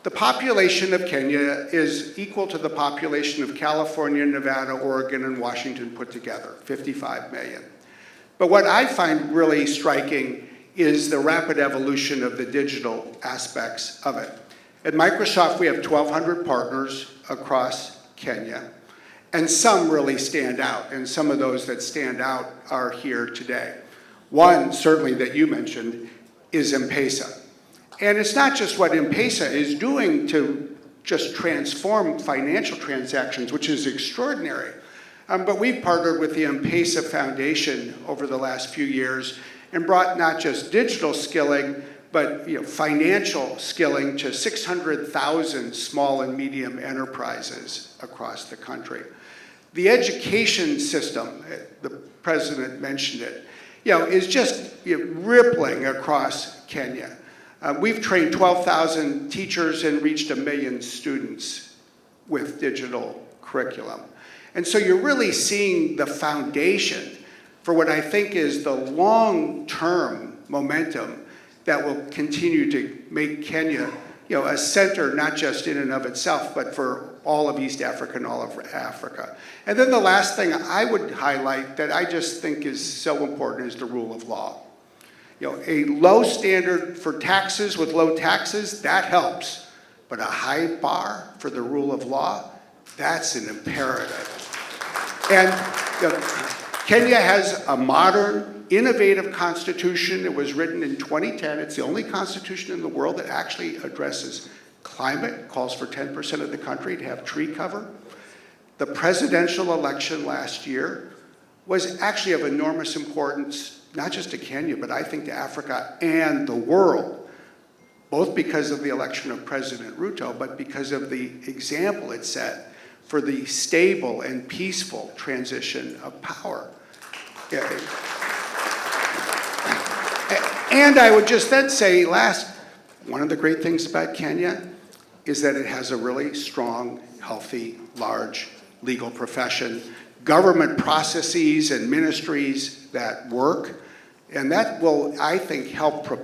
The population of Kenya is equal to the population of California, Nevada, Oregon, and Washington put together, 55 million. But what I find really striking is the rapid evolution of the digital aspects of it. At Microsoft, we have 1,200 partners across Kenya, and some really stand out, and some of those that stand out are here today. One, certainly that you mentioned, is M-Pesa. And it's not just what M-Pesa is doing to just transform financial transactions, which is extraordinary, but we've partnered with the M-Pesa Foundation over the last few years and brought not just digital skilling, but financial skilling to 600,000 small and medium enterprises across the country. The education system, the president mentioned it, is just rippling across Kenya. We've trained 12,000 teachers and reached 1 million students with digital curriculum. And so you're really seeing the foundation for what I think is the long-term momentum that will continue to make Kenya a center, not just in and of itself, but for all of East Africa and all of Africa. And then the last thing I would highlight that I just think is so important is the rule of law. A low standard for taxes with low taxes, that helps. But a high bar for the rule of law, that's an imperative. And Kenya has a modern, innovative constitution. It was written in 2010. It's the only constitution in the world that actually addresses climate, calls for 10% of the country to have tree cover. The presidential election last year was actually of enormous importance, not just to Kenya, but I think to Africa and the world, both because of the election of President Ruto, but because of the example it set for the stable and peaceful transition of power. And I would just then say, one of the great things about Kenya is that it has a really strong, healthy, large legal profession, government processes and ministries that work, and that will, I think, help propel